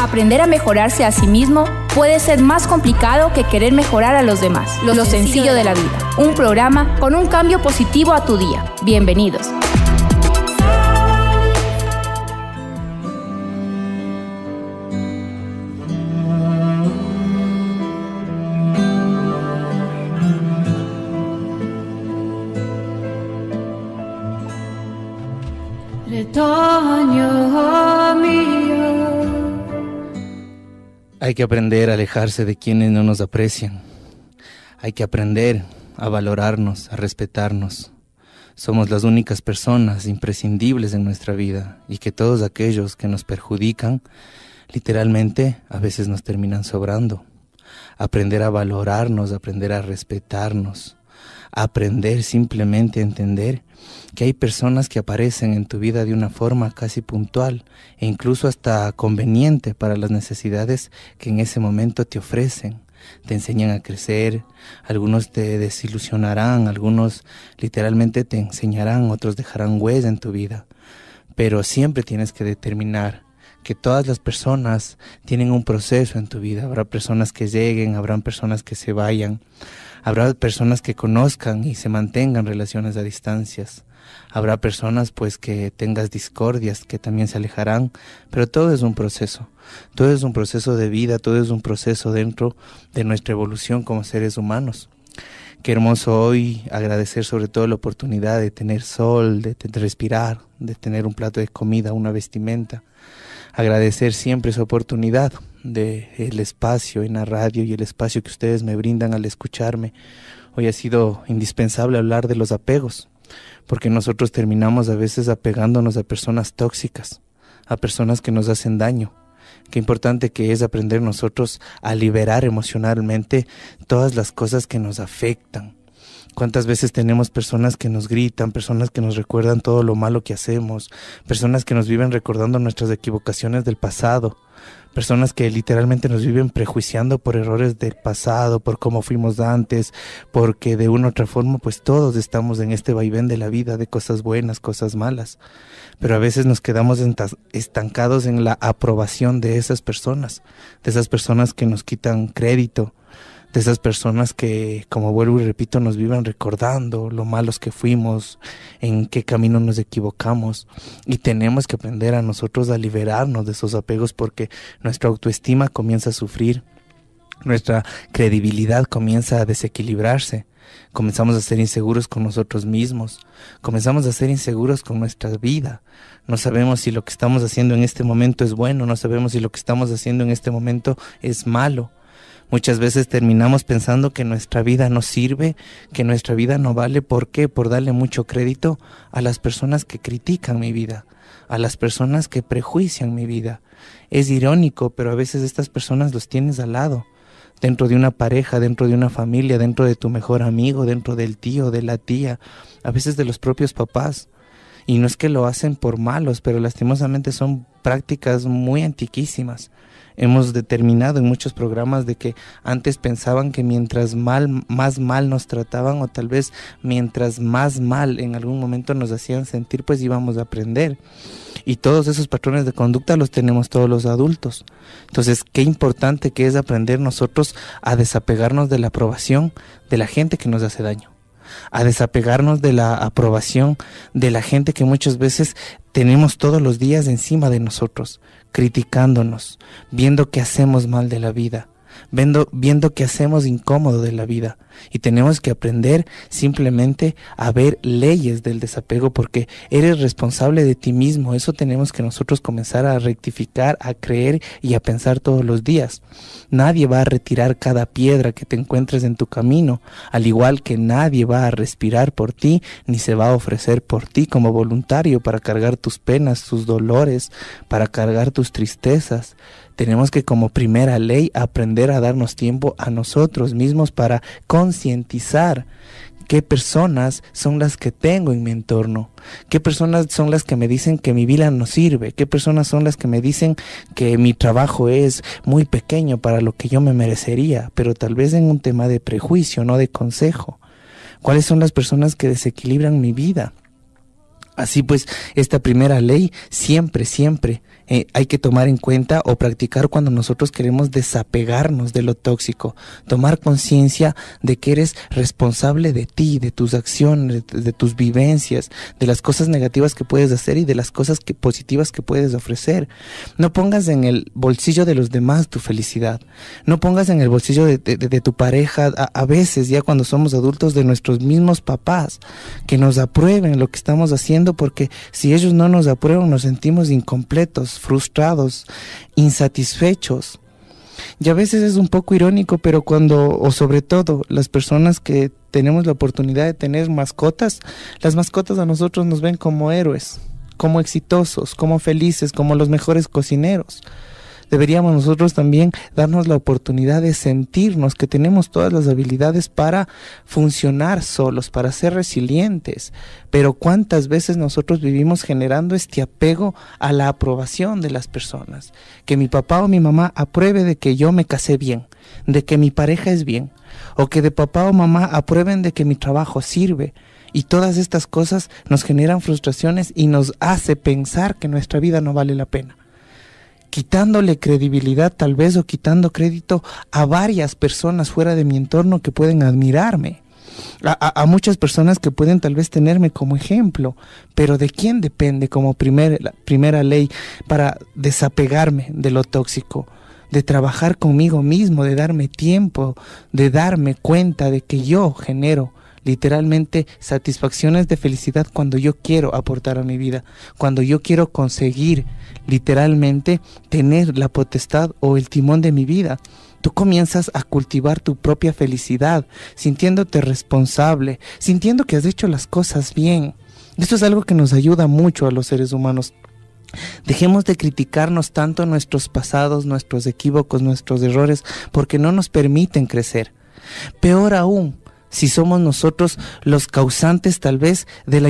Aprender a mejorarse a sí mismo puede ser más complicado que querer mejorar a los demás. Lo sencillo de la vida. Un programa con un cambio positivo a tu día. Bienvenidos. Hay que aprender a alejarse de quienes no nos aprecian. Hay que aprender a valorarnos, a respetarnos. Somos las únicas personas imprescindibles en nuestra vida y que todos aquellos que nos perjudican, literalmente, a veces nos terminan sobrando. Aprender a valorarnos, aprender a respetarnos, aprender simplemente a entender que hay personas que aparecen en tu vida de una forma casi puntual e incluso hasta conveniente para las necesidades que en ese momento te ofrecen. Te enseñan a crecer, algunos te desilusionarán, algunos literalmente te enseñarán, otros dejarán huella en tu vida. Pero siempre tienes que determinar que todas las personas tienen un proceso en tu vida. Habrá personas que lleguen, habrán personas que se vayan, habrá personas que conozcan y se mantengan relaciones a distancias. Habrá personas pues que tengas discordias que también se alejarán, pero todo es un proceso. Todo es un proceso de vida, todo es un proceso dentro de nuestra evolución como seres humanos. Qué hermoso hoy agradecer sobre todo la oportunidad de tener sol, de respirar, de tener un plato de comida, una vestimenta. Agradecer siempre esa oportunidad del espacio en la radio y el espacio que ustedes me brindan al escucharme. Hoy ha sido indispensable hablar de los apegos, porque nosotros terminamos a veces apegándonos a personas tóxicas, a personas que nos hacen daño. Qué importante que es aprender nosotros a liberar emocionalmente todas las cosas que nos afectan. ¿Cuántas veces tenemos personas que nos gritan, personas que nos recuerdan todo lo malo que hacemos, personas que nos viven recordando nuestras equivocaciones del pasado, personas que literalmente nos viven prejuiciando por errores del pasado, por cómo fuimos antes, porque de una u otra forma pues todos estamos en este vaivén de la vida, de cosas buenas, cosas malas, pero a veces nos quedamos estancados en la aprobación de esas personas que nos quitan crédito, de esas personas que, como vuelvo y repito, nos viven recordando lo malos que fuimos, en qué camino nos equivocamos, y tenemos que aprender a nosotros a liberarnos de esos apegos porque nuestra autoestima comienza a sufrir, nuestra credibilidad comienza a desequilibrarse, comenzamos a ser inseguros con nosotros mismos, comenzamos a ser inseguros con nuestra vida, no sabemos si lo que estamos haciendo en este momento es bueno, no sabemos si lo que estamos haciendo en este momento es malo. Muchas veces terminamos pensando que nuestra vida no sirve, que nuestra vida no vale. ¿Por qué? Por darle mucho crédito a las personas que critican mi vida, a las personas que prejuician mi vida. Es irónico, pero a veces estas personas los tienes al lado, dentro de una pareja, dentro de una familia, dentro de tu mejor amigo, dentro del tío, de la tía, a veces de los propios papás. Y no es que lo hacen por malos, pero lastimosamente son prácticas muy antiquísimas. Hemos determinado en muchos programas de que antes pensaban que mientras más mal nos trataban, o tal vez mientras más mal en algún momento nos hacían sentir, pues íbamos a aprender. Y todos esos patrones de conducta los tenemos todos los adultos. Entonces, qué importante que es aprender nosotros a desapegarnos de la aprobación de la gente que nos hace daño, a desapegarnos de la aprobación de la gente que muchas veces tenemos todos los días encima de nosotros, criticándonos, viendo que hacemos mal de la vida, viendo que hacemos incómodo de la vida. Y tenemos que aprender simplemente a ver leyes del desapego, porque eres responsable de ti mismo. Eso tenemos que nosotros comenzar a rectificar, a creer y a pensar todos los días. Nadie va a retirar cada piedra que te encuentres en tu camino, al igual que nadie va a respirar por ti, ni se va a ofrecer por ti como voluntario para cargar tus penas, tus dolores, para cargar tus tristezas. Tenemos que, como primera ley, aprender a darnos tiempo a nosotros mismos para concientizar qué personas son las que tengo en mi entorno, qué personas son las que me dicen que mi vida no sirve, qué personas son las que me dicen que mi trabajo es muy pequeño para lo que yo me merecería, pero tal vez en un tema de prejuicio, no de consejo. ¿Cuáles son las personas que desequilibran mi vida? Así pues, esta primera ley siempre hay que tomar en cuenta o practicar cuando nosotros queremos desapegarnos de lo tóxico, tomar conciencia de que eres responsable de ti, de tus acciones, de tus vivencias, de las cosas negativas que puedes hacer y de las cosas positivas que puedes ofrecer. No pongas en el bolsillo de los demás tu felicidad, no pongas en el bolsillo de tu pareja, a veces ya cuando somos adultos, de nuestros mismos papás, que nos aprueben lo que estamos haciendo, porque si ellos no nos aprueban nos sentimos incompletos, frustrados, insatisfechos. Y a veces es un poco irónico, pero o sobre todo las personas que tenemos la oportunidad de tener mascotas, las mascotas a nosotros nos ven como héroes, como exitosos, como felices, como los mejores cocineros. Deberíamos nosotros también darnos la oportunidad de sentirnos que tenemos todas las habilidades para funcionar solos, para ser resilientes. Pero ¿cuántas veces nosotros vivimos generando este apego a la aprobación de las personas? Que mi papá o mi mamá apruebe de que yo me casé bien, de que mi pareja es bien, o que de papá o mamá aprueben de que mi trabajo sirve. Y todas estas cosas nos generan frustraciones y nos hace pensar que nuestra vida no vale la pena, quitándole credibilidad tal vez, o quitando crédito a varias personas fuera de mi entorno que pueden admirarme, a muchas personas que pueden tal vez tenerme como ejemplo. Pero ¿de quién depende como primera ley para desapegarme de lo tóxico? De trabajar conmigo mismo, de darme tiempo, de darme cuenta de que yo genero literalmente satisfacciones de felicidad cuando yo quiero aportar a mi vida, cuando yo quiero conseguir literalmente tener la potestad o el timón de mi vida. Tú comienzas a cultivar tu propia felicidad, sintiéndote responsable, sintiendo que has hecho las cosas bien. Esto es algo que nos ayuda mucho a los seres humanos. Dejemos de criticarnos tanto nuestros pasados, nuestros equívocos, nuestros errores, porque no nos permiten crecer. Peor aún, si somos nosotros los causantes tal vez de la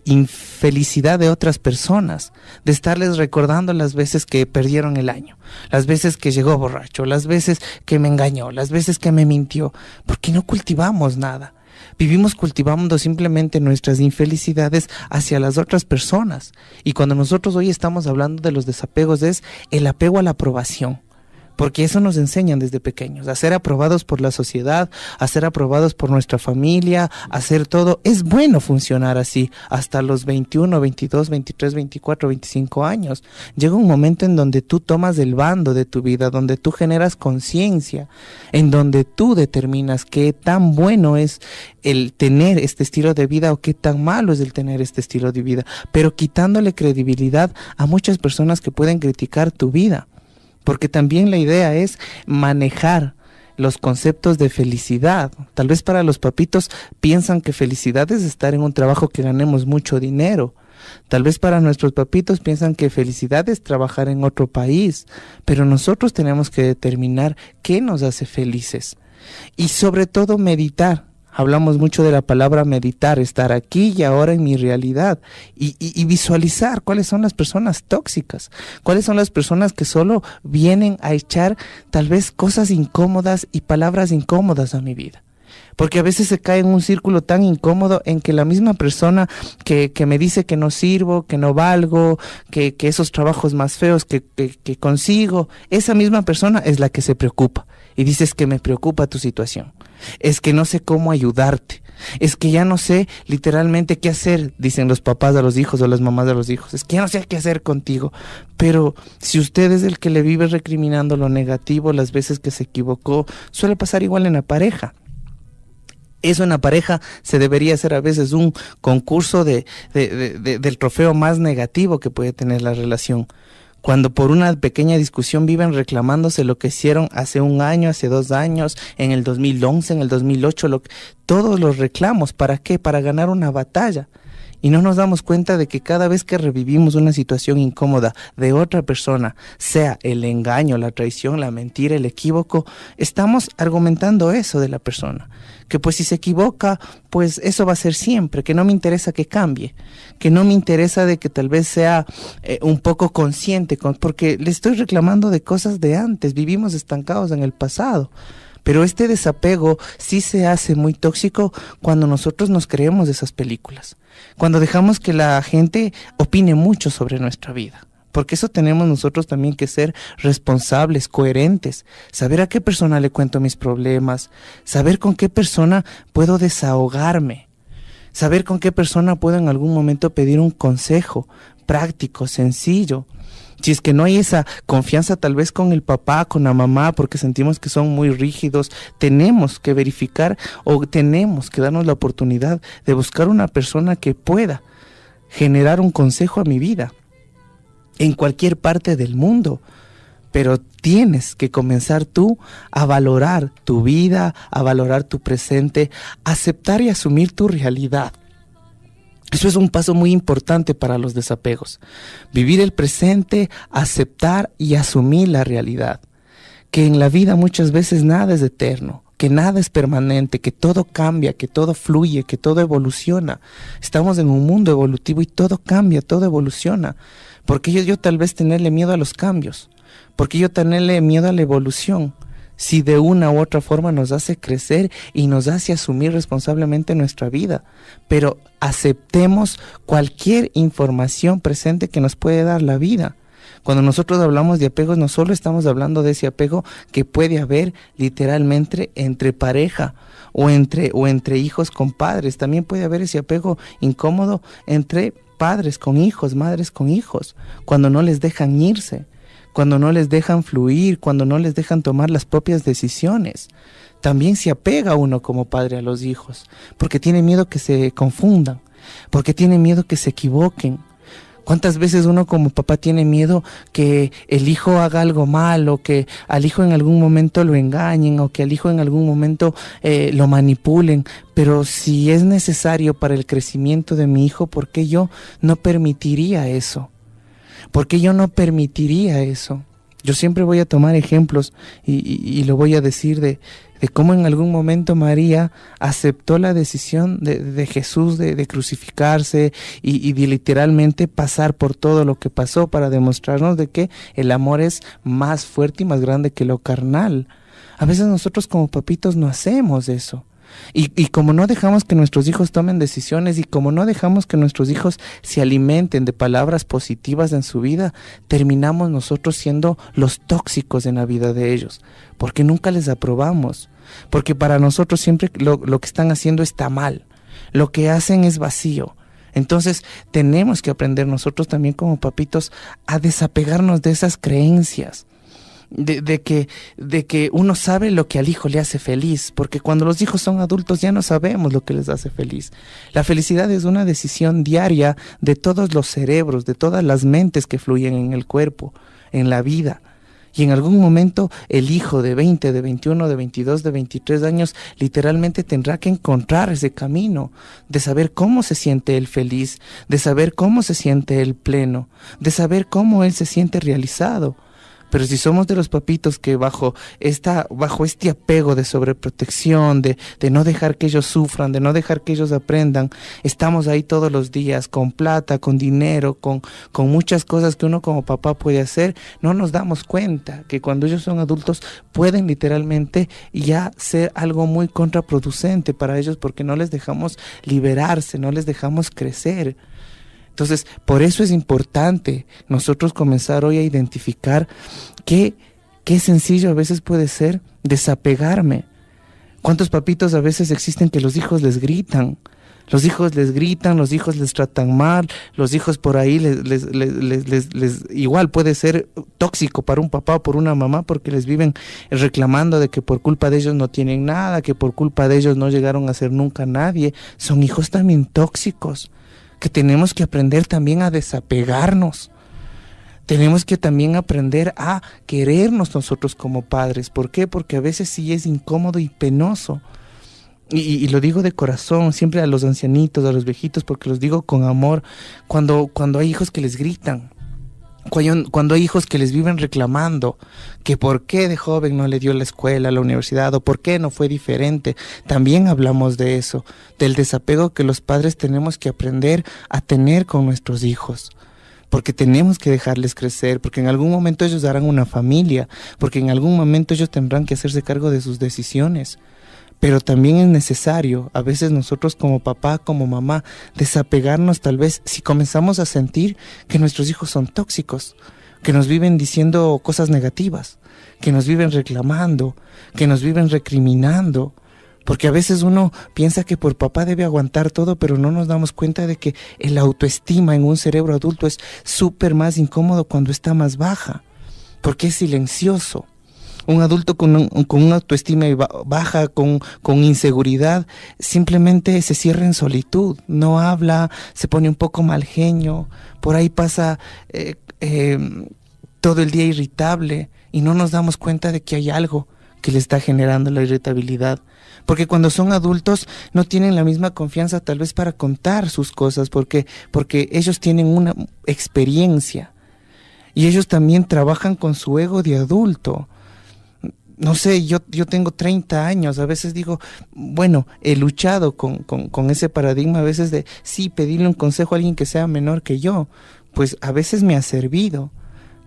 infelicidad de otras personas, de estarles recordando las veces que perdieron el año, las veces que llegó borracho, las veces que me engañó, las veces que me mintió, porque no cultivamos nada. Vivimos cultivando simplemente nuestras infelicidades hacia las otras personas. Y cuando nosotros hoy estamos hablando de los desapegos, es el apego a la aprobación. Porque eso nos enseñan desde pequeños, a ser aprobados por la sociedad, a ser aprobados por nuestra familia, a hacer todo. Es bueno funcionar así hasta los 21, 22, 23, 24, 25 años. Llega un momento en donde tú tomas el bando de tu vida, donde tú generas conciencia, en donde tú determinas qué tan bueno es el tener este estilo de vida o qué tan malo es el tener este estilo de vida, pero quitándole credibilidad a muchas personas que pueden criticar tu vida. Porque también la idea es manejar los conceptos de felicidad. Tal vez para los papitos piensan que felicidad es estar en un trabajo que ganemos mucho dinero. Tal vez para nuestros papitos piensan que felicidad es trabajar en otro país. Pero nosotros tenemos que determinar qué nos hace felices. Y sobre todo meditar. Hablamos mucho de la palabra meditar, estar aquí y ahora en mi realidad y visualizar cuáles son las personas tóxicas, cuáles son las personas que solo vienen a echar tal vez cosas incómodas y palabras incómodas a mi vida. Porque a veces se cae en un círculo tan incómodo en que la misma persona que me dice que no sirvo, que no valgo, que esos trabajos más feos que consigo, esa misma persona es la que se preocupa. Y dices que me preocupa tu situación. Es que no sé cómo ayudarte. Es que ya no sé literalmente qué hacer, dicen los papás a los hijos o las mamás a los hijos. Es que ya no sé qué hacer contigo. Pero si usted es el que le vive recriminando lo negativo, las veces que se equivocó, suele pasar igual en la pareja. Eso en la pareja se debería hacer a veces un concurso del trofeo más negativo que puede tener la relación. Cuando por una pequeña discusión viven reclamándose lo que hicieron hace un año, hace 2 años, en el 2011, en el 2008, todos los reclamos, ¿para qué? Para ganar una batalla. Y no nos damos cuenta de que cada vez que revivimos una situación incómoda de otra persona, sea el engaño, la traición, la mentira, el equívoco, estamos argumentando eso de la persona. Que pues si se equivoca, pues eso va a ser siempre, que no me interesa que cambie, que no me interesa de que tal vez sea un poco consciente, porque le estoy reclamando de cosas de antes, vivimos estancados en el pasado. Pero este desapego sí se hace muy tóxico cuando nosotros nos creemos de esas películas, cuando dejamos que la gente opine mucho sobre nuestra vida. Porque eso tenemos nosotros también que ser responsables, coherentes, saber a qué persona le cuento mis problemas, saber con qué persona puedo desahogarme, saber con qué persona puedo en algún momento pedir un consejo práctico, sencillo. Si es que no hay esa confianza tal vez con el papá, con la mamá, porque sentimos que son muy rígidos, tenemos que verificar o tenemos que darnos la oportunidad de buscar una persona que pueda generar un consejo a mi vida en cualquier parte del mundo. Pero tienes que comenzar tú a valorar tu vida, a valorar tu presente, a aceptar y asumir tu realidad. Eso es un paso muy importante para los desapegos. Vivir el presente, aceptar y asumir la realidad. Que en la vida muchas veces nada es eterno, que nada es permanente, que todo cambia, que todo fluye, que todo evoluciona. Estamos en un mundo evolutivo y todo cambia, todo evoluciona. ¿Por qué yo tal vez tenerle miedo a los cambios? ¿Por qué yo tenerle miedo a la evolución? Si de una u otra forma nos hace crecer y nos hace asumir responsablemente nuestra vida. Pero aceptemos cualquier información presente que nos puede dar la vida. Cuando nosotros hablamos de apegos, no solo estamos hablando de ese apego que puede haber literalmente entre pareja o entre hijos con padres. También puede haber ese apego incómodo entre padres con hijos, madres con hijos, cuando no les dejan irse, cuando no les dejan fluir, cuando no les dejan tomar las propias decisiones. También se apega uno como padre a los hijos, porque tiene miedo que se confundan, porque tiene miedo que se equivoquen. ¿Cuántas veces uno como papá tiene miedo que el hijo haga algo mal, o que al hijo en algún momento lo engañen, o que al hijo en algún momento lo manipulen? Pero si es necesario para el crecimiento de mi hijo, ¿por qué yo no permitiría eso? ¿Por qué yo no permitiría eso? Yo siempre voy a tomar ejemplos y lo voy a decir de cómo en algún momento María aceptó la decisión de Jesús de crucificarse y de literalmente pasar por todo lo que pasó para demostrarnos de que el amor es más fuerte y más grande que lo carnal. A veces nosotros como papitos no hacemos eso. Y como no dejamos que nuestros hijos tomen decisiones, y como no dejamos que nuestros hijos se alimenten de palabras positivas en su vida, terminamos nosotros siendo los tóxicos en la vida de ellos, porque nunca les aprobamos, porque para nosotros siempre lo que están haciendo está mal, lo que hacen es vacío. Entonces tenemos que aprender nosotros también como papitos a desapegarnos de esas creencias. De que uno sabe lo que al hijo le hace feliz, porque cuando los hijos son adultos ya no sabemos lo que les hace feliz. La felicidad es una decisión diaria de todos los cerebros, de todas las mentes que fluyen en el cuerpo, en la vida. Y en algún momento el hijo de 20, de 21, de 22, de 23 años literalmente tendrá que encontrar ese camino de saber cómo se siente él feliz, de saber cómo se siente él pleno, de saber cómo él se siente realizado. Pero si somos de los papitos que bajo este apego de sobreprotección, de no dejar que ellos sufran, de no dejar que ellos aprendan, estamos ahí todos los días con plata, con dinero, con muchas cosas que uno como papá puede hacer, no nos damos cuenta que cuando ellos son adultos pueden literalmente ya ser algo muy contraproducente para ellos, porque no les dejamos liberarse, no les dejamos crecer. Entonces, por eso es importante nosotros comenzar hoy a identificar qué sencillo a veces puede ser desapegarme. ¿Cuántos papitos a veces existen que los hijos les gritan? Los hijos les gritan, los hijos les tratan mal, los hijos por ahí les igual puede ser tóxico para un papá o por una mamá, porque les viven reclamando de que por culpa de ellos no tienen nada, que por culpa de ellos no llegaron a ser nunca nadie. Son hijos también tóxicos, que tenemos que aprender también a desapegarnos. Tenemos que también aprender a querernos nosotros como padres. ¿Por qué? Porque a veces sí es incómodo y penoso. Y lo digo de corazón, siempre a los ancianitos, a los viejitos, porque los digo con amor. Cuando hay hijos que les gritan, cuando hay hijos que les viven reclamando que por qué de joven no le dio la escuela, la universidad, o por qué no fue diferente, también hablamos de eso, del desapego que los padres tenemos que aprender a tener con nuestros hijos, porque tenemos que dejarles crecer, porque en algún momento ellos harán una familia, porque en algún momento ellos tendrán que hacerse cargo de sus decisiones. pero también es necesario, a veces nosotros como papá, como mamá, desapegarnos tal vez si comenzamos a sentir que nuestros hijos son tóxicos, que nos viven diciendo cosas negativas, que nos viven reclamando, que nos viven recriminando, porque a veces uno piensa que por papá debe aguantar todo, pero no nos damos cuenta de que el autoestima en un cerebro adulto es súper más incómodo cuando está más baja, porque es silencioso. Un adulto con una autoestima baja, con inseguridad, simplemente se cierra en solitud, no habla, se pone un poco mal genio, por ahí pasa todo el día irritable y no nos damos cuenta de que hay algo que le está generando la irritabilidad. Porque cuando son adultos no tienen la misma confianza tal vez para contar sus cosas, porque ellos tienen una experiencia y ellos también trabajan con su ego de adulto. No sé, yo tengo 30 años, a veces digo, bueno, he luchado con ese paradigma a veces de, sí, pedirle un consejo a alguien que sea menor que yo, pues a veces me ha servido,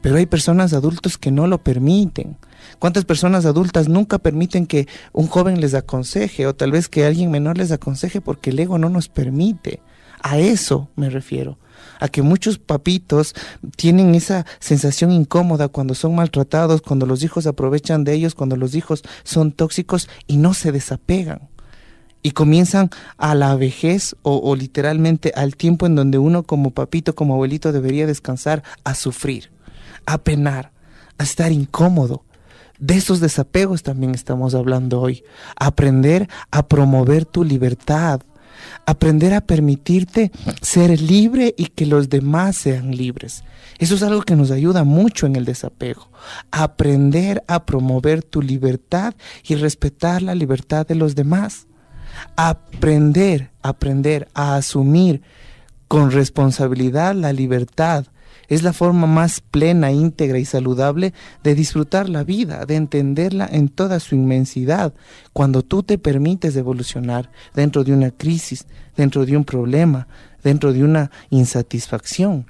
pero hay personas adultos que no lo permiten. ¿Cuántas personas adultas nunca permiten que un joven les aconseje o tal vez que alguien menor les aconseje porque el ego no nos permite? A eso me refiero. A que muchos papitos tienen esa sensación incómoda cuando son maltratados, cuando los hijos aprovechan de ellos, cuando los hijos son tóxicos y no se desapegan. Y comienzan a la vejez o literalmente al tiempo en donde uno como papito, como abuelito debería descansar, a sufrir, a penar, a estar incómodo. De esos desapegos también estamos hablando hoy. Aprender a promover tu libertad. Aprender a permitirte ser libre y que los demás sean libres. Eso es algo que nos ayuda mucho en el desapego. Aprender a promover tu libertad y respetar la libertad de los demás. Aprender a asumir con responsabilidad la libertad. Es la forma más plena, íntegra y saludable de disfrutar la vida, de entenderla en toda su inmensidad. Cuando tú te permites evolucionar dentro de una crisis, dentro de un problema, dentro de una insatisfacción.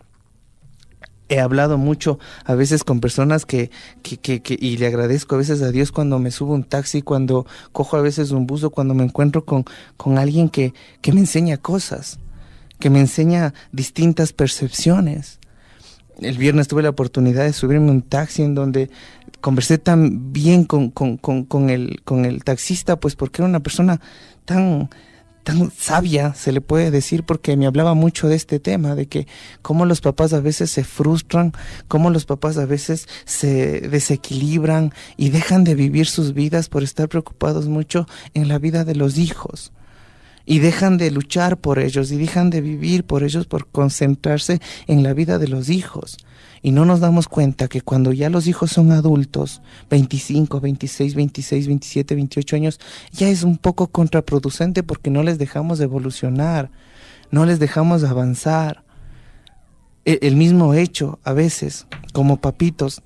He hablado mucho a veces con personas que y le agradezco a veces a Dios cuando me subo un taxi, cuando cojo a veces un bus o cuando me encuentro con alguien que me enseña cosas, que me enseña distintas percepciones. El viernes tuve la oportunidad de subirme a un taxi en donde conversé tan bien con el taxista, pues porque era una persona tan sabia, se le puede decir, porque me hablaba mucho de este tema, de que cómo los papás a veces se frustran, cómo los papás a veces se desequilibran y dejan de vivir sus vidas por estar preocupados mucho en la vida de los hijos. Y dejan de luchar por ellos y dejan de vivir por ellos por concentrarse en la vida de los hijos. Y no nos damos cuenta que cuando ya los hijos son adultos, 25, 26, 26, 27, 28 años, ya es un poco contraproducente porque no les dejamos evolucionar, no les dejamos avanzar. El mismo hecho, a veces, como papitos,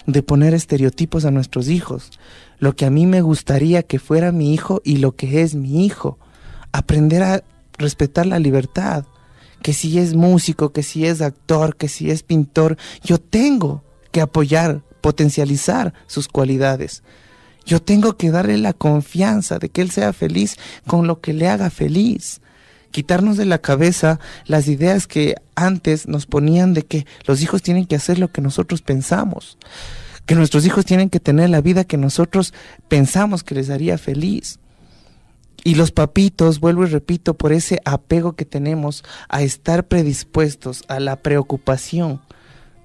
de poner estereotipos a nuestros hijos. Lo que a mí me gustaría que fuera mi hijo y lo que es mi hijo. Aprender a respetar la libertad, que si es músico, que si es actor, que si es pintor, yo tengo que apoyar, potencializar sus cualidades. Yo tengo que darle la confianza de que él sea feliz con lo que le haga feliz. Quitarnos de la cabeza las ideas que antes nos ponían de que los hijos tienen que hacer lo que nosotros pensamos, que nuestros hijos tienen que tener la vida que nosotros pensamos que les haría feliz. Y los papitos, vuelvo y repito, por ese apego que tenemos a estar predispuestos a la preocupación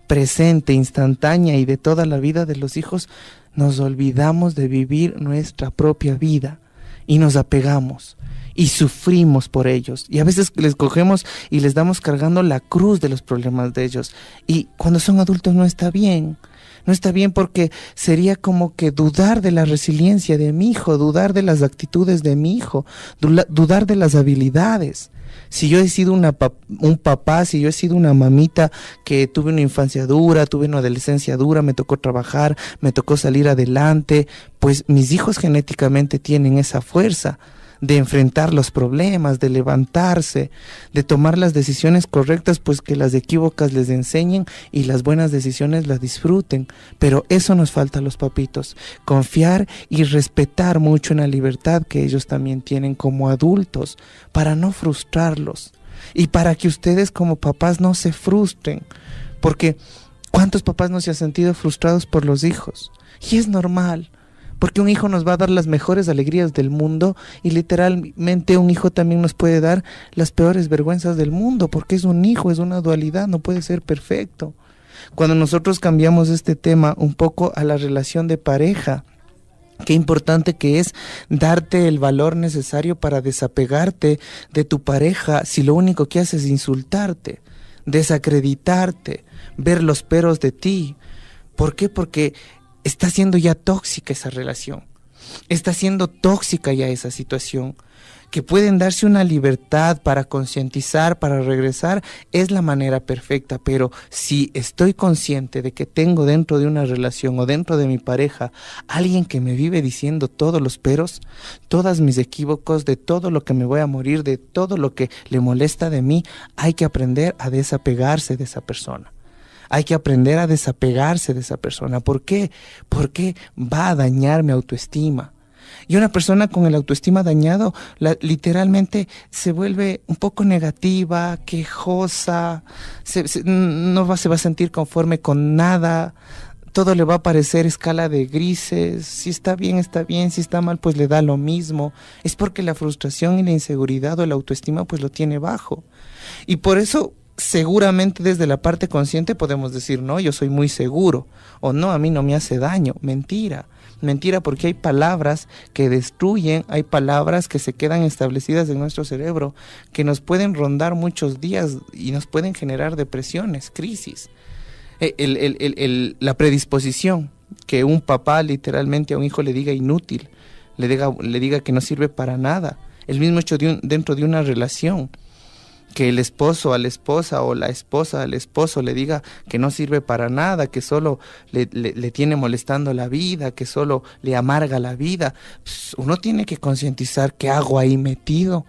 presente, instantánea y de toda la vida de los hijos, nos olvidamos de vivir nuestra propia vida y nos apegamos y sufrimos por ellos. Y a veces les cogemos y les damos cargando la cruz de los problemas de ellos. Y cuando son adultos no está bien. No está bien porque sería como que dudar de la resiliencia de mi hijo, dudar de las actitudes de mi hijo, dudar de las habilidades. Si yo he sido un papá, si yo he sido una mamita que tuve una infancia dura, tuve una adolescencia dura, me tocó trabajar, me tocó salir adelante, pues mis hijos genéticamente tienen esa fuerza de enfrentar los problemas, de levantarse, de tomar las decisiones correctas, pues que las equívocas les enseñen y las buenas decisiones las disfruten. Pero eso nos falta a los papitos, confiar y respetar mucho en la libertad que ellos también tienen como adultos, para no frustrarlos y para que ustedes como papás no se frustren, porque ¿cuántos papás no se han sentido frustrados por los hijos? Y es normal. Porque un hijo nos va a dar las mejores alegrías del mundo y literalmente un hijo también nos puede dar las peores vergüenzas del mundo, porque es un hijo, es una dualidad, no puede ser perfecto. Cuando nosotros cambiamos este tema un poco a la relación de pareja, qué importante que es darte el valor necesario para desapegarte de tu pareja si lo único que hace es insultarte, desacreditarte, ver los peros de ti. ¿Por qué? Porque está siendo ya tóxica esa relación, está siendo tóxica ya esa situación. Que pueden darse una libertad para concientizar, para regresar, es la manera perfecta, pero si estoy consciente de que tengo dentro de una relación o dentro de mi pareja alguien que me vive diciendo todos los peros, todos mis equívocos, de todo lo que me voy a morir, de todo lo que le molesta de mí, hay que aprender a desapegarse de esa persona. Hay que aprender a desapegarse de esa persona. ¿Por qué? Porque va a dañar mi autoestima. Y una persona con el autoestima dañado, literalmente se vuelve un poco negativa, quejosa, se va a sentir conforme con nada. Todo le va a parecer escala de grises. Si está bien, si está mal, pues le da lo mismo. Es porque la frustración y la inseguridad o la autoestima pues lo tiene bajo. Y por eso seguramente desde la parte consciente podemos decir, no, yo soy muy seguro, o no, a mí no me hace daño. Mentira, porque hay palabras que destruyen, hay palabras que se quedan establecidas en nuestro cerebro, que nos pueden rondar muchos días y nos pueden generar depresiones, crisis. La predisposición, que un papá literalmente a un hijo le diga inútil, le diga que no sirve para nada. El mismo hecho dentro de una relación, que el esposo a la esposa o la esposa al esposo le diga que no sirve para nada, que solo le tiene molestando la vida, que solo le amarga la vida. Pues uno tiene que concientizar qué hago ahí metido.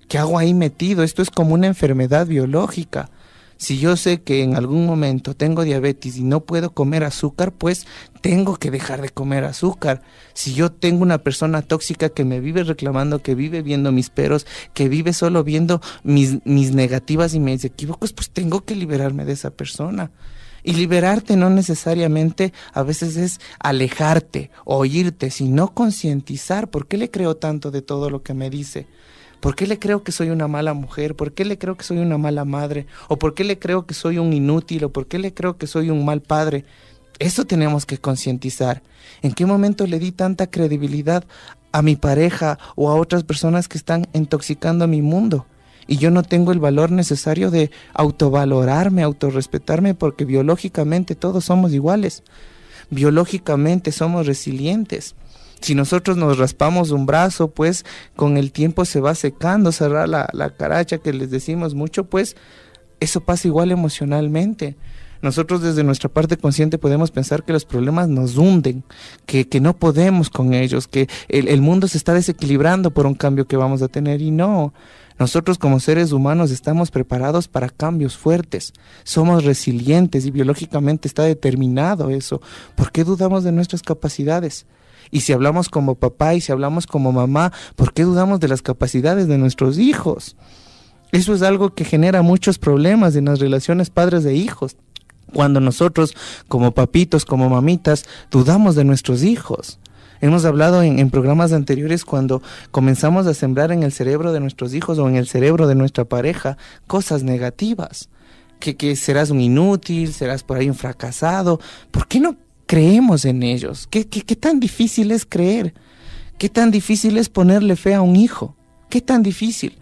Esto es como una enfermedad biológica. Si yo sé que en algún momento tengo diabetes y no puedo comer azúcar, pues tengo que dejar de comer azúcar. Si yo tengo una persona tóxica que me vive reclamando, que vive viendo mis peros, que vive solo viendo mis negativas y mis equívocos, pues tengo que liberarme de esa persona. Y liberarte no necesariamente a veces es alejarte o irte, sino concientizar. ¿Por qué le creo tanto de todo lo que me dice? ¿Por qué le creo que soy una mala mujer? ¿Por qué le creo que soy una mala madre? ¿O por qué le creo que soy un inútil? ¿O por qué le creo que soy un mal padre? Eso tenemos que concientizar. ¿En qué momento le di tanta credibilidad a mi pareja o a otras personas que están intoxicando mi mundo? Y yo no tengo el valor necesario de autovalorarme, autorrespetarme, porque biológicamente todos somos iguales. Biológicamente somos resilientes. Si nosotros nos raspamos un brazo, pues con el tiempo se va secando, cerrar la caracha que les decimos mucho, pues eso pasa igual emocionalmente. Nosotros desde nuestra parte consciente podemos pensar que los problemas nos hunden, que no podemos con ellos, que el mundo se está desequilibrando por un cambio que vamos a tener, y no. Nosotros como seres humanos estamos preparados para cambios fuertes, somos resilientes y biológicamente está determinado eso. ¿Por qué dudamos de nuestras capacidades? Y si hablamos como papá y si hablamos como mamá, ¿por qué dudamos de las capacidades de nuestros hijos? Eso es algo que genera muchos problemas en las relaciones padres e hijos. Cuando nosotros, como papitos, como mamitas, dudamos de nuestros hijos. Hemos hablado en programas anteriores cuando comenzamos a sembrar en el cerebro de nuestros hijos o en el cerebro de nuestra pareja cosas negativas. Que serás un inútil, serás por ahí un fracasado. ¿Por qué no creemos en ellos? ¿Qué tan difícil es creer? ¿Qué tan difícil es ponerle fe a un hijo? ¿Qué tan difícil?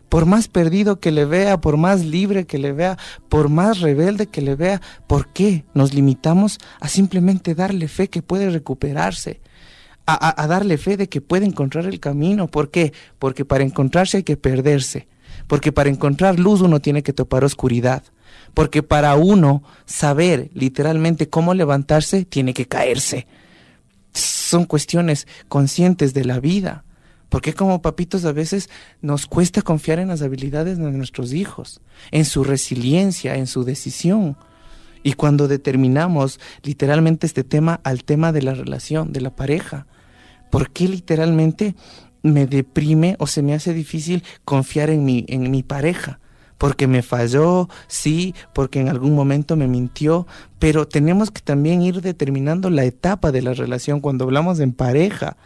Por más perdido que le vea, por más libre que le vea, por más rebelde que le vea, ¿por qué nos limitamos a simplemente darle fe que puede recuperarse? A darle fe de que puede encontrar el camino. ¿Por qué? Porque para encontrarse hay que perderse. Porque para encontrar luz uno tiene que topar oscuridad. Porque para uno saber literalmente cómo levantarse, tiene que caerse. Son cuestiones conscientes de la vida. ¿Por qué como papitos a veces nos cuesta confiar en las habilidades de nuestros hijos, en su resiliencia, en su decisión? Y cuando determinamos literalmente este tema al tema de la relación, de la pareja, ¿por qué literalmente me deprime o se me hace difícil confiar en mi pareja? Porque me falló, sí, porque en algún momento me mintió, pero tenemos que también ir determinando la etapa de la relación cuando hablamos en pareja,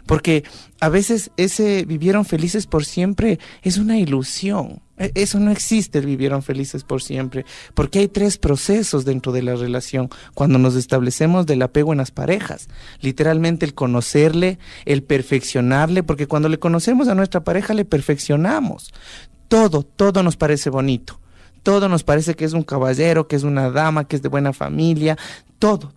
porque a veces ese vivieron felices por siempre es una ilusión. Eso no existe, el vivieron felices por siempre, porque hay 3 procesos dentro de la relación cuando nos establecemos del apego en las parejas. Literalmente el conocerle, el perfeccionarle, porque cuando le conocemos a nuestra pareja le perfeccionamos. Todo nos parece bonito, todo nos parece que es un caballero, que es una dama, que es de buena familia, todo.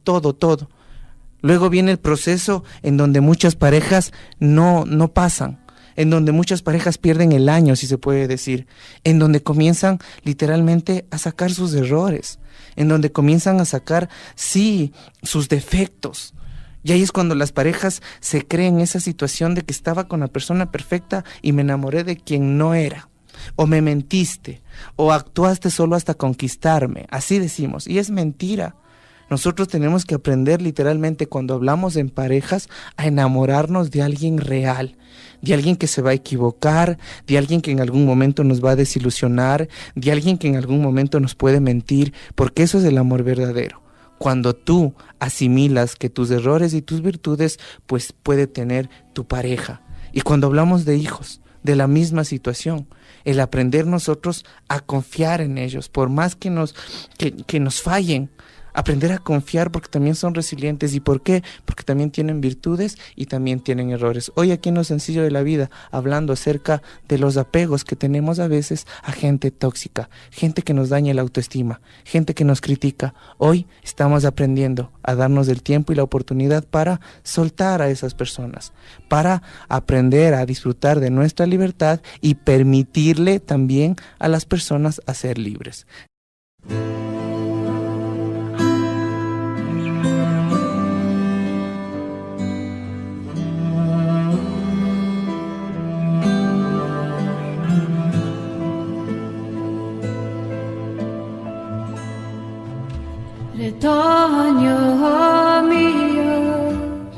Luego viene el proceso en donde muchas parejas no pasan, en donde muchas parejas pierden el año, si se puede decir, en donde comienzan literalmente a sacar sus errores, en donde comienzan a sacar, sí, sus defectos. Y ahí es cuando las parejas se creen esa situación de que estaba con la persona perfecta y me enamoré de quien no era. O me mentiste, o actuaste solo hasta conquistarme, así decimos, y es mentira. Nosotros tenemos que aprender literalmente cuando hablamos en parejas a enamorarnos de alguien real, de alguien que se va a equivocar, de alguien que en algún momento nos va a desilusionar, de alguien que en algún momento nos puede mentir, porque eso es el amor verdadero. Cuando tú asimilas que tus errores y tus virtudes pues puede tener tu pareja. Y cuando hablamos de hijos, de la misma situación, el aprender nosotros a confiar en ellos, por más que nos fallen, aprender a confiar porque también son resilientes. ¿Y por qué? Porque también tienen virtudes y también tienen errores. Hoy aquí en Lo Sencillo de la Vida, hablando acerca de los apegos que tenemos a veces a gente tóxica, gente que nos daña la autoestima, gente que nos critica. Hoy estamos aprendiendo a darnos el tiempo y la oportunidad para soltar a esas personas, para aprender a disfrutar de nuestra libertad y permitirle también a las personas a ser libres.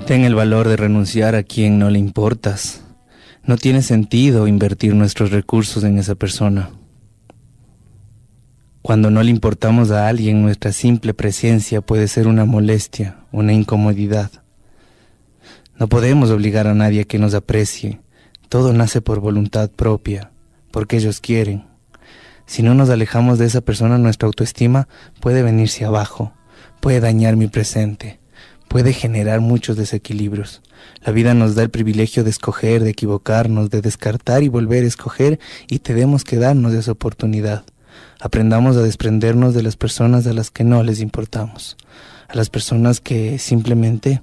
Ten el valor de renunciar a quien no le importas. No tiene sentido invertir nuestros recursos en esa persona. Cuando no le importamos a alguien, nuestra simple presencia puede ser una molestia, una incomodidad. No podemos obligar a nadie a que nos aprecie. Todo nace por voluntad propia, porque ellos quieren. Si no nos alejamos de esa persona, nuestra autoestima puede venirse abajo, puede dañar mi presente, puede generar muchos desequilibrios. La vida nos da el privilegio de escoger, de equivocarnos, de descartar y volver a escoger, y tenemos que darnos esa oportunidad. Aprendamos a desprendernos de las personas a las que no les importamos, a las personas que simplemente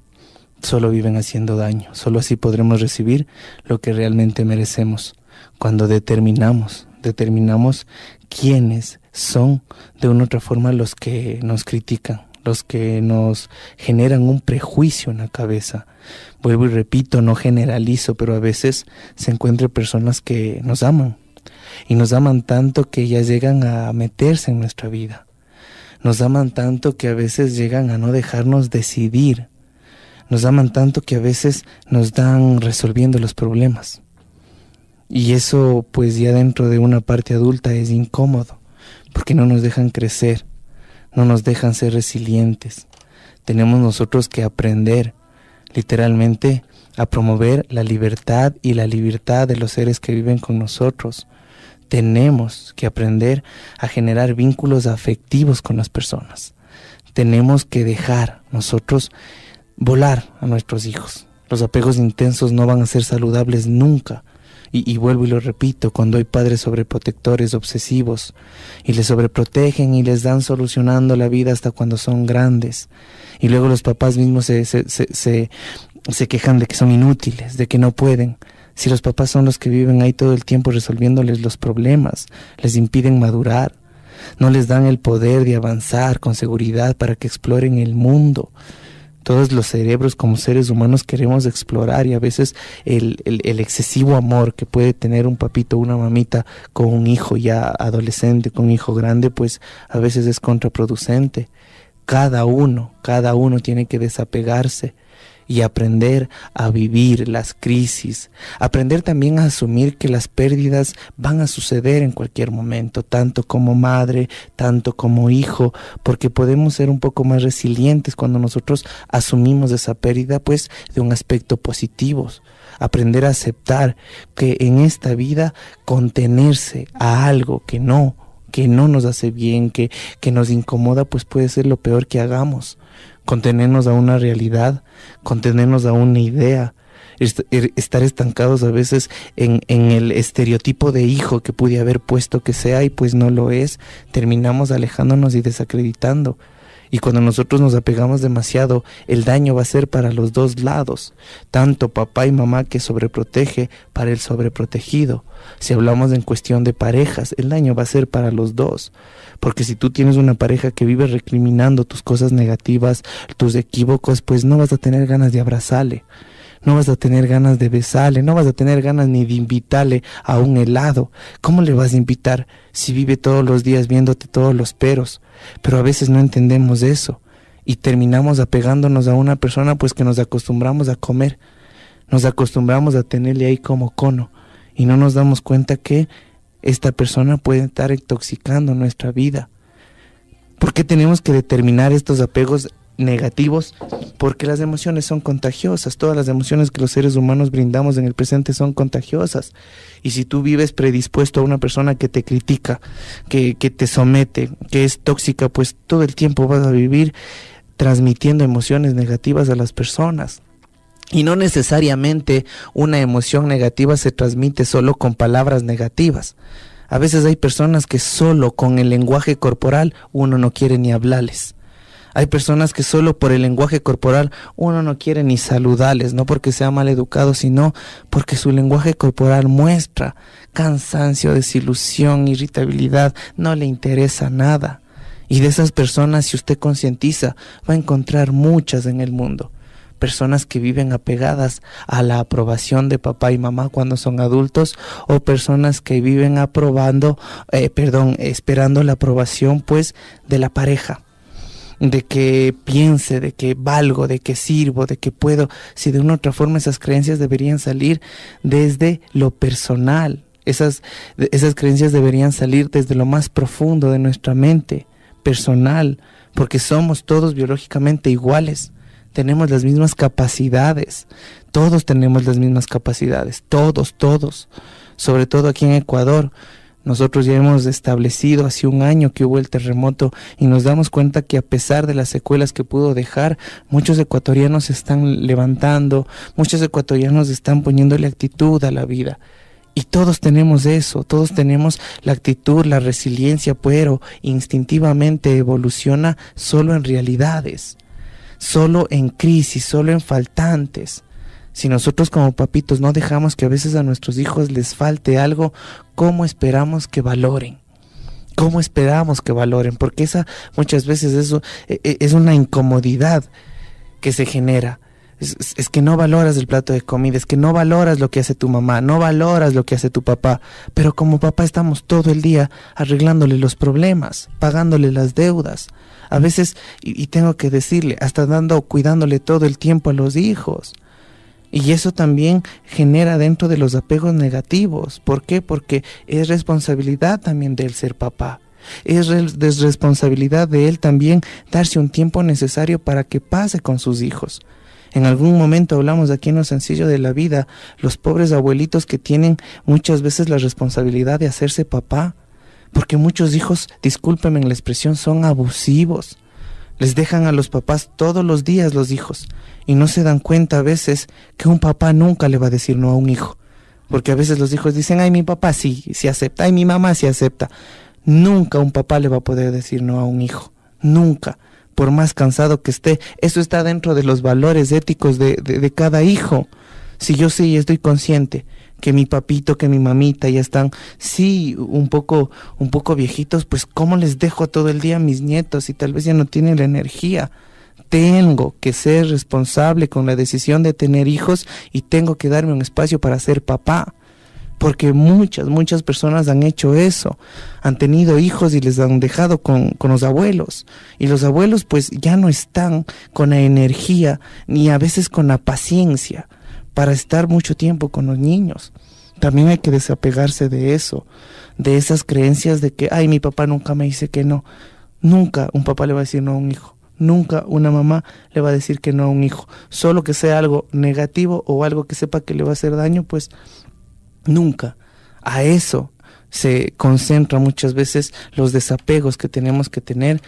solo viven haciendo daño. Solo así podremos recibir lo que realmente merecemos. Cuando determinamos quiénes son de una u otra forma los que nos critican, los que nos generan un prejuicio en la cabeza. Vuelvo y repito, no generalizo, pero a veces se encuentran personas que nos aman, y nos aman tanto que ya llegan a meterse en nuestra vida. Nos aman tanto que a veces llegan a no dejarnos decidir. Nos aman tanto que a veces nos dan resolviendo los problemas. Y eso pues ya dentro de una parte adulta es incómodo, porque no nos dejan crecer, no nos dejan ser resilientes. Tenemos nosotros que aprender literalmente a promover la libertad y la libertad de los seres que viven con nosotros. Tenemos que aprender a generar vínculos afectivos con las personas. Tenemos que dejar nosotros volar a nuestros hijos. Los apegos intensos no van a ser saludables nunca. Y vuelvo y lo repito, cuando hay padres sobreprotectores, obsesivos, y les sobreprotegen y les dan solucionando la vida hasta cuando son grandes, y luego los papás mismos se quejan de que son inútiles, de que no pueden. Si los papás son los que viven ahí todo el tiempo resolviéndoles los problemas, les impiden madurar, no les dan el poder de avanzar con seguridad para que exploren el mundo. Todos los cerebros como seres humanos queremos explorar, y a veces el excesivo amor que puede tener un papito o una mamita con un hijo ya adolescente, con un hijo grande, pues a veces es contraproducente. Cada uno tiene que desapegarse y aprender a vivir las crisis, aprender también a asumir que las pérdidas van a suceder en cualquier momento, tanto como madre, tanto como hijo, porque podemos ser un poco más resilientes cuando nosotros asumimos esa pérdida, pues de un aspecto positivo. Aprender a aceptar que en esta vida contenerse a algo que no nos hace bien, que nos incomoda, pues puede ser lo peor que hagamos. Contenernos a una realidad, contenernos a una idea, estar estancados a veces en el estereotipo de hijo que pude haber puesto que sea y pues no lo es, terminamos alejándonos y desacreditando. Y cuando nosotros nos apegamos demasiado, el daño va a ser para los dos lados, tanto papá y mamá que sobreprotege para el sobreprotegido. Si hablamos en cuestión de parejas, el daño va a ser para los dos, porque si tú tienes una pareja que vive recriminando tus cosas negativas, tus equívocos, pues no vas a tener ganas de abrazarle, no vas a tener ganas de besarle, no vas a tener ganas ni de invitarle a un helado. ¿Cómo le vas a invitar si vive todos los días viéndote todos los peros? Pero a veces no entendemos eso y terminamos apegándonos a una persona pues que nos acostumbramos a comer, nos acostumbramos a tenerle ahí como cono y no nos damos cuenta que esta persona puede estar intoxicando nuestra vida. ¿Por qué tenemos que determinar estos apegos negativos? Porque las emociones son contagiosas. Todas las emociones que los seres humanos brindamos en el presente son contagiosas. Y si tú vives predispuesto a una persona que te critica, que te somete, que es tóxica, pues todo el tiempo vas a vivir transmitiendo emociones negativas a las personas. Y no necesariamente una emoción negativa se transmite solo con palabras negativas. A veces hay personas que solo con el lenguaje corporal uno no quiere ni hablarles. Hay personas que solo por el lenguaje corporal uno no quiere ni saludarles, no porque sea mal educado, sino porque su lenguaje corporal muestra cansancio, desilusión, irritabilidad, no le interesa nada. Y de esas personas, si usted concientiza, va a encontrar muchas en el mundo. Personas que viven apegadas a la aprobación de papá y mamá cuando son adultos, o personas que viven esperando la aprobación pues de la pareja, de que piense, de que valgo, de que sirvo, de que puedo. Si de una u otra forma esas creencias deberían salir desde lo personal, esas creencias deberían salir desde lo más profundo de nuestra mente personal, porque somos todos biológicamente iguales. Tenemos las mismas capacidades, todos tenemos las mismas capacidades, todos, sobre todo aquí en Ecuador. Nosotros ya hemos establecido hace un año que hubo el terremoto y nos damos cuenta que a pesar de las secuelas que pudo dejar, muchos ecuatorianos se están levantando, muchos ecuatorianos están poniéndole actitud a la vida. Y todos tenemos eso, todos tenemos la actitud, la resiliencia, pero instintivamente evoluciona solo en realidades, solo en crisis, solo en faltantes. Si nosotros como papitos no dejamos que a veces a nuestros hijos les falte algo, ¿cómo esperamos que valoren? ¿Cómo esperamos que valoren? Porque esa muchas veces eso es una incomodidad que se genera. Es que no valoras el plato de comida, es que no valoras lo que hace tu mamá, no valoras lo que hace tu papá, pero como papá estamos todo el día arreglándole los problemas, pagándole las deudas, a veces, y tengo que decirle, hasta cuidándole todo el tiempo a los hijos. Y eso también genera dentro de los apegos negativos. ¿Por qué? Porque es responsabilidad también de él ser papá. Es responsabilidad de él también darse un tiempo necesario para que pase con sus hijos. En algún momento hablamos aquí en Lo Sencillo de la Vida, los pobres abuelitos que tienen muchas veces la responsabilidad de hacerse papá, porque muchos hijos, discúlpenme en la expresión, son abusivos. Les dejan a los papás todos los días los hijos y no se dan cuenta a veces que un papá nunca le va a decir no a un hijo, porque a veces los hijos dicen, ay, mi papá sí acepta, ay, mi mamá sí acepta. Nunca un papá le va a poder decir no a un hijo, nunca. Por más cansado que esté, eso está dentro de los valores éticos de cada hijo. Si yo sí estoy consciente que mi papito, que mi mamita ya están, sí, un poco viejitos, pues ¿cómo les dejo todo el día a mis nietos y tal vez ya no tienen la energía? tengo que ser responsable con la decisión de tener hijos y tengo que darme un espacio para ser papá. Porque muchas personas han hecho eso, han tenido hijos y les han dejado con los abuelos. Y los abuelos pues ya no están con la energía ni a veces con la paciencia para estar mucho tiempo con los niños. También hay que desapegarse de eso, de esas creencias de que, ay, mi papá nunca me dice que no. Nunca un papá le va a decir no a un hijo. Nunca una mamá le va a decir que no a un hijo. Solo que sea algo negativo o algo que sepa que le va a hacer daño, pues nunca. A eso se concentra muchas veces los desapegos que tenemos que tener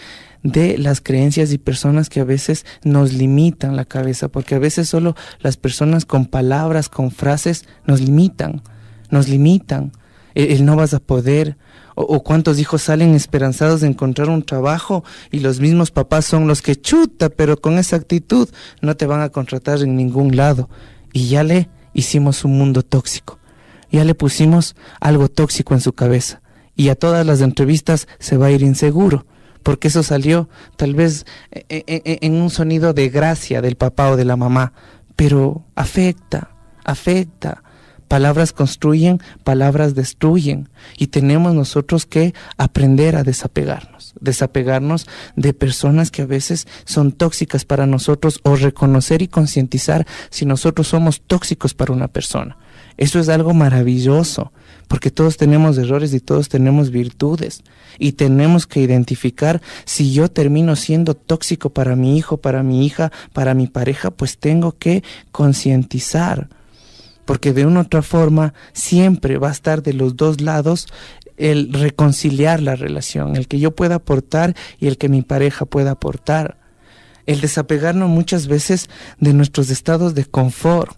de las creencias y personas que a veces nos limitan la cabeza, porque a veces solo las personas con palabras, con frases nos limitan. El no vas a poder, o cuántos hijos salen esperanzados de encontrar un trabajo y los mismos papás son los que chuta, pero con esa actitud no te van a contratar en ningún lado. Y ya le hicimos un mundo tóxico. Ya le pusimos algo tóxico en su cabeza y a todas las entrevistas se va a ir inseguro, porque eso salió tal vez en un sonido de gracia del papá o de la mamá, pero afecta. Palabras construyen, palabras destruyen, y tenemos nosotros que aprender a desapegarnos de personas que a veces son tóxicas para nosotros, o reconocer y concientizar si nosotros somos tóxicos para una persona. Eso es algo maravilloso, porque todos tenemos errores y todos tenemos virtudes, y tenemos que identificar si yo termino siendo tóxico para mi hijo, para mi hija, para mi pareja, pues tengo que concientizar, porque de una u otra forma siempre va a estar de los dos lados el reconciliar la relación, el que yo pueda aportar y el que mi pareja pueda aportar, el desapegarnos muchas veces de nuestros estados de confort.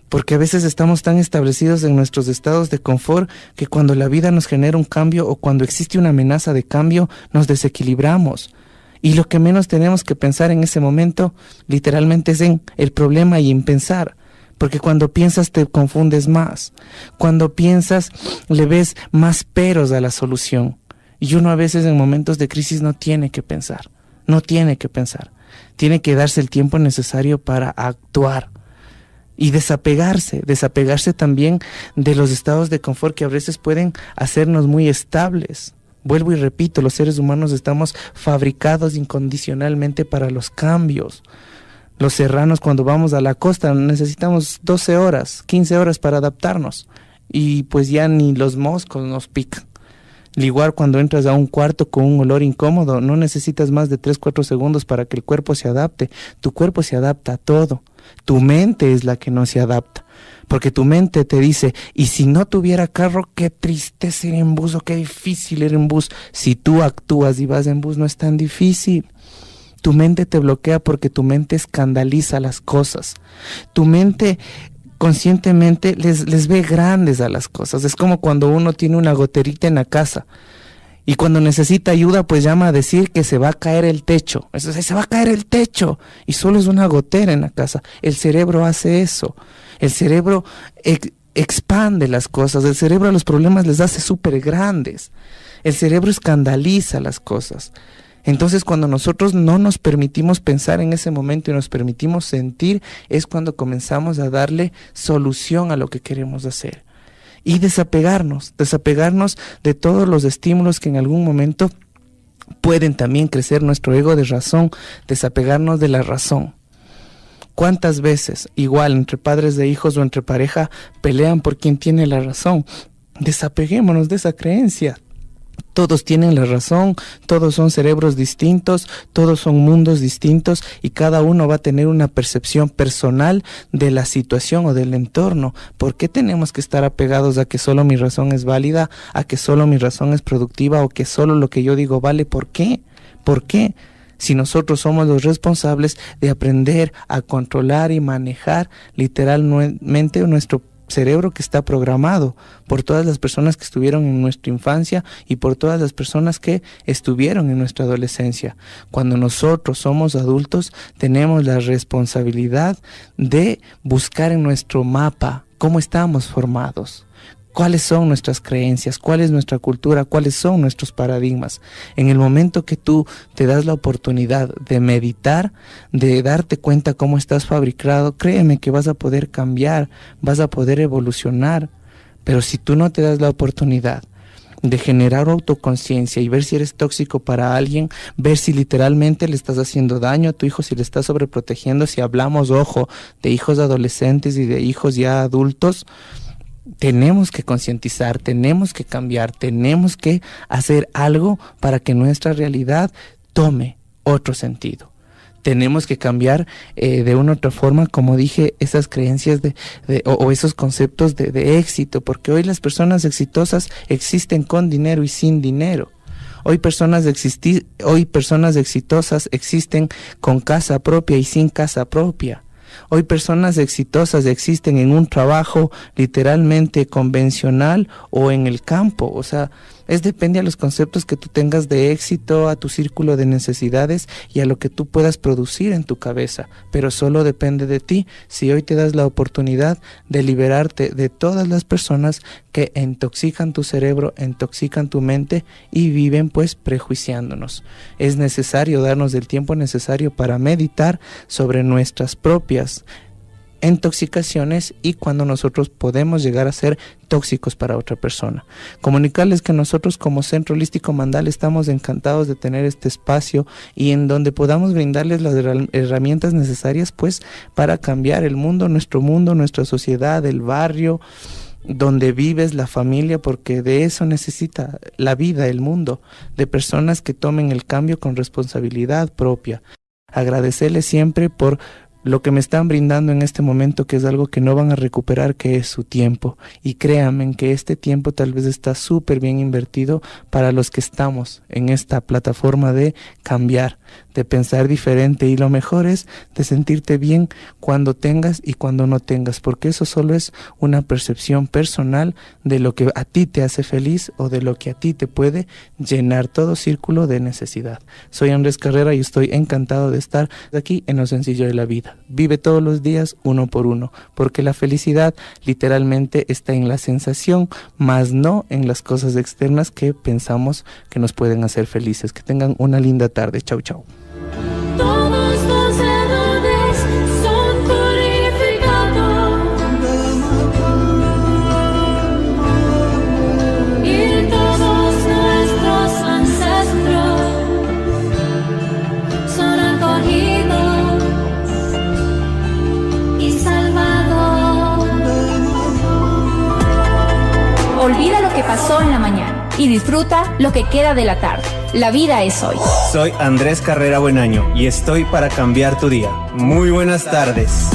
Porque a veces estamos tan establecidos en nuestros estados de confort que cuando la vida nos genera un cambio o cuando existe una amenaza de cambio, nos desequilibramos. Y lo que menos tenemos que pensar en ese momento, literalmente, es en el problema y en pensar. Porque cuando piensas te confundes más. Cuando piensas le ves más peros a la solución. Y uno a veces en momentos de crisis no tiene que pensar. Tiene que darse el tiempo necesario para actuar. Y desapegarse también de los estados de confort que a veces pueden hacernos muy estables. Vuelvo y repito, los seres humanos estamos fabricados incondicionalmente para los cambios. Los serranos, cuando vamos a la costa, necesitamos 12 horas, 15 horas para adaptarnos. Y pues ya ni los moscos nos pican. Al igual cuando entras a un cuarto con un olor incómodo, no necesitas más de 3-4 segundos para que el cuerpo se adapte. Tu cuerpo se adapta a todo. Tu mente es la que no se adapta. Porque tu mente te dice, y si no tuviera carro, qué tristeza ir en bus o qué difícil ir en bus. Si tú actúas y vas en bus, no es tan difícil. Tu mente te bloquea porque tu mente escandaliza las cosas. Tu mente conscientemente les ve grandes a las cosas. Es como cuando uno tiene una goterita en la casa y cuando necesita ayuda pues llama a decir que se va a caer el techo. Se va a caer el techo y solo es una gotera en la casa. El cerebro hace eso. El cerebro expande las cosas. El cerebro a los problemas les hace súper grandes. El cerebro escandaliza las cosas. Entonces, cuando nosotros no nos permitimos pensar en ese momento y nos permitimos sentir, es cuando comenzamos a darle solución a lo que queremos hacer. Y desapegarnos de todos los estímulos que en algún momento pueden también crecer nuestro ego de razón, desapegarnos de la razón. ¿Cuántas veces, igual entre padres de hijos o entre pareja, pelean por quién tiene la razón? Desapeguémonos de esa creencia. Todos tienen la razón, todos son cerebros distintos, todos son mundos distintos y cada uno va a tener una percepción personal de la situación o del entorno. ¿Por qué tenemos que estar apegados a que solo mi razón es válida, a que solo mi razón es productiva o que solo lo que yo digo vale? ¿Por qué? ¿Por qué? Si nosotros somos los responsables de aprender a controlar y manejar literalmente nuestro cerebro que está programado por todas las personas que estuvieron en nuestra infancia y por todas las personas que estuvieron en nuestra adolescencia. Cuando nosotros somos adultos, tenemos la responsabilidad de buscar en nuestro mapa cómo estamos formados, cuáles son nuestras creencias, cuál es nuestra cultura, cuáles son nuestros paradigmas. En el momento que tú te das la oportunidad de meditar, de darte cuenta cómo estás fabricado, créeme que vas a poder cambiar, vas a poder evolucionar. Pero si tú no te das la oportunidad de generar autoconciencia y ver si eres tóxico para alguien, ver si literalmente le estás haciendo daño a tu hijo, si le estás sobreprotegiendo, si hablamos, ojo, de hijos adolescentes y de hijos ya adultos, tenemos que concientizar, tenemos que cambiar, tenemos que hacer algo para que nuestra realidad tome otro sentido. Tenemos que cambiar de una u otra forma, como dije, esas creencias o esos conceptos de éxito, porque hoy las personas exitosas existen con dinero y sin dinero. Hoy personas exitosas existen con casa propia y sin casa propia. Hoy personas exitosas existen en un trabajo literalmente convencional o en el campo. O sea, depende a los conceptos que tú tengas de éxito, a tu círculo de necesidades y a lo que tú puedas producir en tu cabeza. Pero solo depende de ti si hoy te das la oportunidad de liberarte de todas las personas que intoxican tu cerebro, intoxican tu mente y viven pues prejuiciándonos. Es necesario darnos el tiempo necesario para meditar sobre nuestras propias intoxicaciones y cuando nosotros podemos llegar a ser tóxicos para otra persona. Comunicarles que nosotros como Centro Holístico Mandala estamos encantados de tener este espacio y en donde podamos brindarles las herramientas necesarias pues para cambiar el mundo, nuestra sociedad, el barrio donde vives, la familia, porque de eso necesita la vida, el mundo, de personas que tomen el cambio con responsabilidad propia. Agradecerles siempre por lo que me están brindando en este momento, que es algo que no van a recuperar, que es su tiempo. Y créanme que este tiempo tal vez está súper bien invertido para los que estamos en esta plataforma de cambiar, de pensar diferente. Y lo mejor es de sentirte bien cuando tengas y cuando no tengas, porque eso solo es una percepción personal de lo que a ti te hace feliz o de lo que a ti te puede llenar todo círculo de necesidad. Soy Andrés Carrera y estoy encantado de estar aquí en Lo Sencillo de la Vida. Vive todos los días uno por uno, porque la felicidad literalmente está en la sensación, más no en las cosas externas que pensamos que nos pueden hacer felices. Que tengan una linda tarde. Chau, chau. Todos los errores son purificados y todos nuestros ancestros son acogidos y salvados. Olvida lo que pasó en la mañana y disfruta lo que queda de la tarde. La vida es hoy. Soy Andrés Carrera Buenaño y estoy para cambiar tu día. Muy buenas tardes.